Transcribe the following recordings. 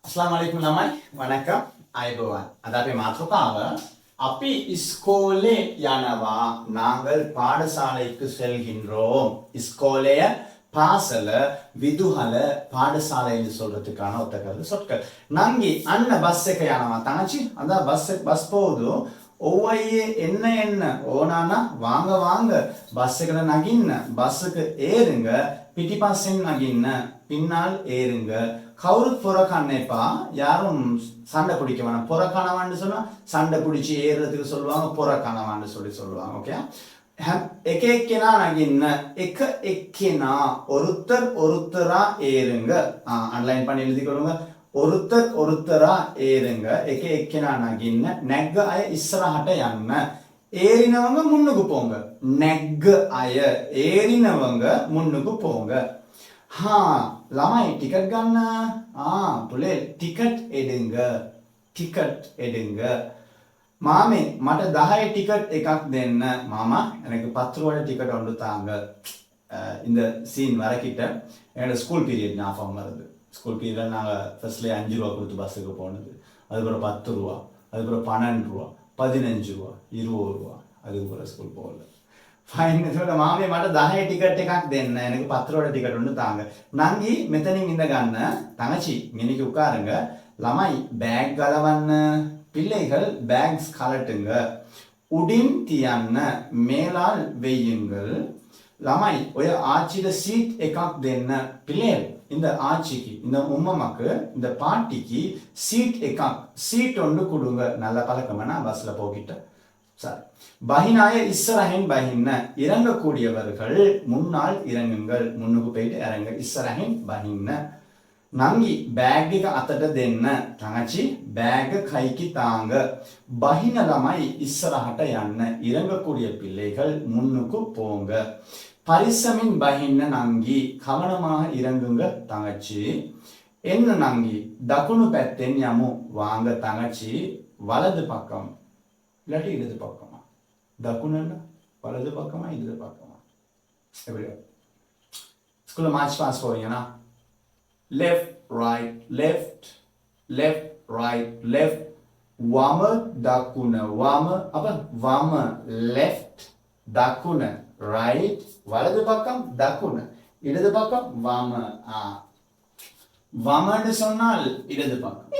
अस्सलाम वालेकुम ළමයි වணக்கம் අයබෝවන් අද අපේ මාතෘකාව අපි ස්කෝලේ යනවා நாங்கள் பாடசாலைக்கு செல்கின்றோம் ஸ்கோலேய பாசல விதுஹல பாடசாலைன்னு சொல்றதுக்கான ஒத்தக்கருது சொற்கள் நங்கி அண்ண பஸ் එක යනවා தங்கச்சி அந்த பஸ் போகுது ஒவ்வையே என்ன ஓனானா வாங்க வாங்க பஸ் එකට நகிන්න பஸ்ஸுக்கு ஏறுங்க பிටිපස්සෙන් நகிන්න பின்னால் ஏறுங்க கவுருத் புறக்கண்ணைப்பா யாரும் சண்டை பிடிக்க வேணாம் புறக்கணவான்னு சொன்னா சண்டை பிடிச்சி ஏறுறதுக்கு சொல்லுவாங்க புறக்கணவான்னு சொல்லுவாங்க ஓகே එක එක්කෙනා නගින්න එක එක්කෙනා ஒருத்தரா ஏறுங்க அன்லைன் பண்ணி எழுதிக்கொள்ளுங்க ஒருத்தரா ஏறுங்க එක එක්කෙනා නගින්න නැග්ග අය ඉස්සරහට යන්න ஏறினவங்க முன்னுக்கு போங்க නැග්ග අය ஏறினவங்க முன்னுக்கு போங்க ළමයි ටිකට් ගන්න පුලේ ටිකට් எடுங்க மாமே මට 10 ටිකට් එකක් දෙන්න மாமா எனக்கு 10 ரூபாய் ටිකට් ஒன்று தாங்க இந்த சீன் வரக்கிட்ட என்னோட ஸ்கூல் பீரியட் ஞாபகம் வருது ஸ்கூல் பீரியட் நாங்கள் ஃபர்ஸ்ட்லேயே 5 ரூபா கொடுத்து பஸ்ஸுக்கு போனது அதுக்கப்புறம் 10 ரூபா அதுக்கப்புறம் 12 ரூபா 15 ரூபா 20 ரூபா அதுக்கப்புறம் ஸ்கூல் போகல ஃபைன் சொல்ல மாமே මට 10 ටිකට් එකක් දෙන්න எனக்கு 10 ரூபாய் ටිකට් ஒன்று தாங்க நங்கி මෙතනින් ඉඳ ගන්න தங்கச்சி மினிக்கு உட்காருங்க ළමයි பேக் ගලවන්න பிள்ளைகள் பேக்ஸ் கலட்டுங்க உடின் තියන්න மேலால் வையுங்கள் ළමයි ඔය ආච්චිට சீட் එකක් දෙන්න பிள்ளைகள் இந்த ஆச்சிக்கு இந்த உம்மம்மாக்கு இந்த பாட்டிக்கு சீட் එකක් சீட் ஒன்று கொடுங்க நல்ல பழக்கம்னா பஸ்ல போகிட்ட சரி பஹினாய இஸ்ரஹின் பஹின்ன இறங்கக்கூடியவர்கள் முன்னால் இறங்குங்கள் முன்னுக்கு போயிட்டு இறங்க இஸ்ரஹின் பஹின்ன நங்கி பேக் එක අතට දෙන්න தங்கச்சி பேக் கைக்கு தாங்க பஹின ළමයි ඉස්සරහට යන්න இறங்கக்கூடிய பிள்ளைகள் முன்னுக்கு போங்க பரிசமின் பஹின்ன நங்கி கவனமாக இறங்குங்க தங்கச்சி என்ன நங்கி දකුණු පැත්තෙන් යමු வாங்க தங்கச்சி வலது பக்கம் இல்லாட்டி இடது பக்கமா දකුණට வலது பக்கமா இடது பக்கமா எப்படி ஸ்கூல்ல மார்ச் பாஸ் போவீங்கன்னா left right left වම දකුණ වම அப்ப වම left දකුණ right வலது பக்கம் දකුණ இடது பக்கம் වම வமன்னு சொன்னால் இடது பக்கம்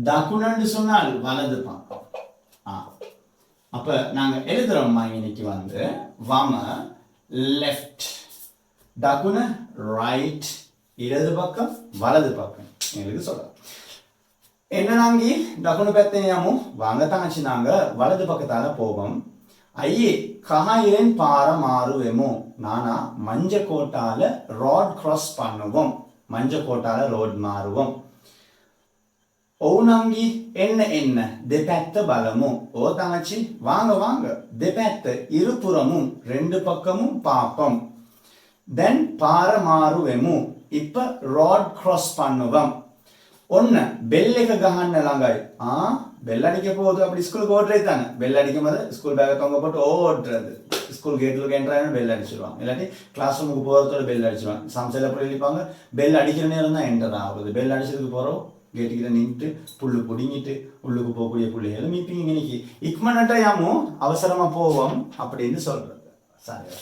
දකුණன்னு சொன்னால் வலது பக்கம் அப்ப நாங்க எழுதுறோம் இன்னைக்கு வந்து வம left දකුණ right இடது பக்கம் வலது பக்கம் எங்களுக்கு சொல்லலாம் என்ன நாங்கி දකුණු පැත්තෙන් යමු வாங்க தங்கச்சி நாங்க வலது பக்கத்தால போவோம் ஐயே கஹாயிரன் பார மாறுවෙමු நானா மஞ்ச கோட்டால ரோட் கிராஸ் பண்ணுவோம் மஞ்ச கோட்டால ரோட் மாறுவோம் ඔවුනංගි එන්න දෙපැත්ත බලමු ஓ தங்கச்சி வாங்க வாங்க දෙපැත්ත இருபுறமும் ரெண்டு பக்கமும் பாப்போம் then පාර මාරුවෙමු இப்ப ரோட் கிராஸ் பண்ணுவோம் ஒன்னு பெல் එක ගහන්න ළඟයි பெல் அடிக்க போகுது அப்படி ஸ்கூலுக்கு ஓடுறே தானே பெல் அடிக்கும் போது ஸ்கூல் பேக்கை தொங்க போட்டு ஓடுறது ஸ்கூல் கேட்டுக்கு என்ட்ராக பெல் அடிச்சிருவாங்க இல்லாட்டி கிளாஸ் ரூமுக்கு போகிறதோட பெல் அடிச்சிருவாங்க சம்சையில் அப்படி எழுதிப்பாங்க பெல் அடிக்கிற நேரம் தான் என்டர் ஆகுது பெல் அடிச்சதுக்கு போகிறோம் கேட்டுக்கிட்ட நின்று புல்லு பிடுங்கிட்டு உள்ளுக்கு போகக்கூடிய பிள்ளைகளும் மீப்பிங்க இன்னைக்கு இக்மனட்டா யாமோ அவசரமா போவோம் அப்படின்னு சொல்றது சரி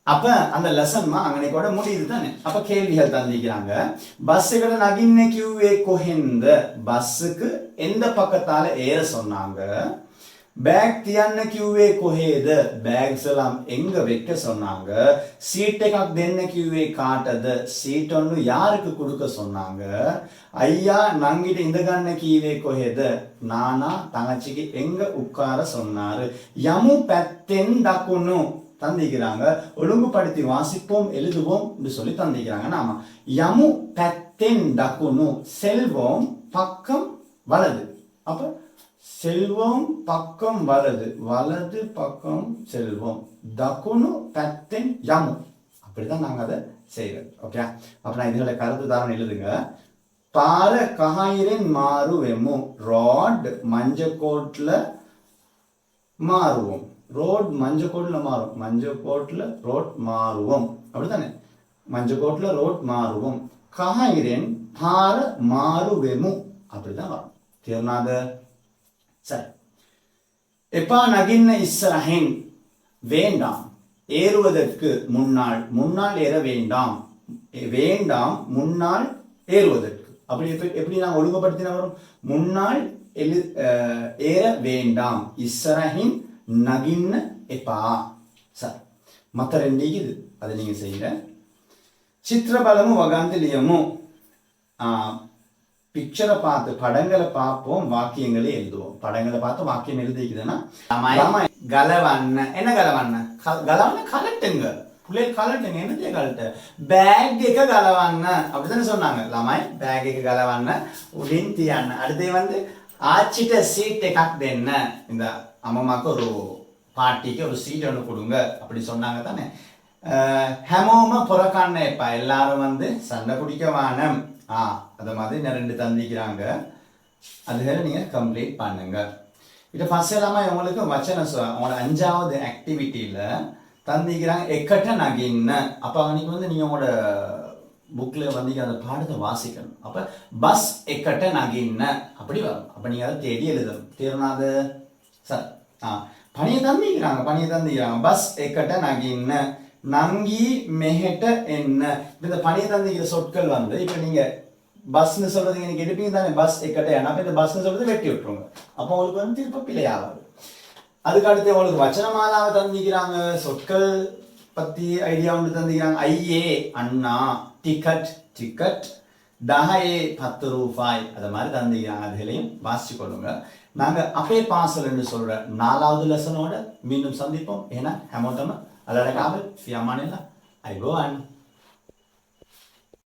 அப்ப அந்த லெசன்மா அங்கனே கூட முடியுது தானே அப்ப கேள்விகள் தந்திக்கிறாங்க பஸ் எකට நகிන්න කිව්වේ කොහෙන්ද பஸ்ஸுக்கு எந்த பக்கத்தால ஏற சொன்னாங்க பேக் තියන්න කිව්වේ කොහෙද பேக்ஸ் எல்லாம் எங்க வைக்க சொன்னாங்க சீட் එකක් දෙන්න කිව්වේ කාටද சீட் ஒன்னு யாருக்கு கொடுக்க சொன்னாங்க ஐயா நங்கிட்ட இந்த ගන්න කීවේ කොහෙද நானா தங்கச்சிக்கு எங்க உட்கார சொன்னாரு යමු පැත්තෙන් දකුණු தந்திக்கிறாங்க ஒழுங்குபடுத்தி வாசிப்போம் எழுதுவோம் என்று சொல்லி தந்திக்கிறாங்க நாம யமு පැත්තෙන් දකුණු செல்வோம் பக்கம் வலது அப்ப செல்வோம் பக்கம் வலது வலது பக்கம் செல்வோம் දකුණු පැත්තෙන් யமு அப்படிதான் நாங்க அதை செய்யறது ஓகே அப்ப நான் இதுல கருத்து தாரணை எழுதுங்க පාර කහයිරෙන් මාරුවෙමු ரோட் மஞ்சக்கோட்ல மாறுவோம் ரோட் மஞ்சக்கோட்ல மாறும் மஞ்சக்கோட்ல ரோட் மாறுவோம் அப்படிதானே மஞ்சக்கோட்ல ரோட் மாறுவோம் කහිරෙන් පාර මාරු වෙමු அப்படிதான் வரும். තේරුණාද? சரி. எப்பா நகிන්න இஸ்ரஹின் வேண்டாம் ஏறுவதற்கு முன்னால் முன்னால் ஏற வேண்டாம் வேண்டாம் முன்னால் ஏறுவதற்கு அப்படி எப்படி நான் ஒழுங்குபடுத்தின வரும் முன்னால் ஏற வேண்டாம் இஸ்ரஹின் நகிන්න எப்பா. சரி மற்ற ரெண்டு இது அதை நீங்க செய்யுங்க. சித்திர பலமும் வகாந்திலியமும் பிக்சரை பார்த்து படங்களை பார்ப்போம் வாக்கியங்களை எழுதுவோம். படங்களை பார்த்து வாக்கியம் எழுதிக்குதுன்னா கலவண்ண என்ன கலவண்ண கலவண்ண கலட்டுங்க பிள்ளைகள் கலட்டுங்க என்னத்தையே கலட்டு பேக் கலவண்ண அப்படித்தானே சொன்னாங்க. லமாய் பேக் கலவண்ண உடின் தியாண்ண. அடுத்து வந்து ஆச்சிட்ட சீட் එකක් දෙන්න. இந்த அம்மாக்கு ஒரு பாட்டிக்கு ஒரு சீட் ஒன்று கொடுங்க அப்படி சொன்னாங்க தானே. හැමෝම புறக்கண்ண எப்பா எல்லாரும் வந்து சண்டை பிடிக்க வானம் அது மாதிரி ரெண்டு தந்திக்கிறாங்க. அதுகளை நீங்க கம்ப்ளீட் பண்ணுங்க. இதை ஃபர்ஸ்ட் எல்லாமே உங்களுக்கு வச்சனம் உங்களோட 5வது ஆக்டிவிட்டியில தந்திக்கிறாங்க எக்கட்ட நகின்ன. அப்ப அன்னைக்கு வந்து நீங்க உங்களோட புக்ல வந்து அந்த பாடத்தை வாசிக்கணும். அப்ப பஸ் எக்கட்ட நகின்ன அப்படி வரும். அப்ப நீங்க அதை தேடி எழுதணும். தேர்னாது சார் பணியை தந்திக்கிறாங்க பஸ் எக்கட்ட நகின்ன நங்கி மெஹட்ட என்ன. இந்த பணியை தந்திக்கிற சொற்கள் வந்து இப்ப நீங்க பஸ்ன்னு சொல்றது நீங்க எடுப்பீங்க தானே பஸ் எக்கட்ட என்ன. அப்ப இந்த பஸ்ன்னு சொல்றது வெட்டி விட்டுருங்க. அப்போ உங்களுக்கு வந்து திருப்ப பிழையாவாது. அதுக்கு அடுத்து உங்களுக்கு வச்சனமாலாவை தந்திக்கிறாங்க. சொற்கள் பத்தி ஐடியா ஒன்று தந்திக்கிறாங்க. ஐயே அண்ணா டிக்கெட் டிக்கெட் தஹயே 10 ரூபாய் அது மாதிரி தந்திக்கிறாங்க. அதுகளையும் வாசிச்சு கொள்ளுங்க. நாங்க அப்பே பாசல்னு சொல்ற 4வது லெசனோட மீண்டும் சந்திப்போம். ஏன்னா ஹேமோட்டமா அல்லாட காவல் ஃபியாமானில்லா ஐ கோ அண்ட்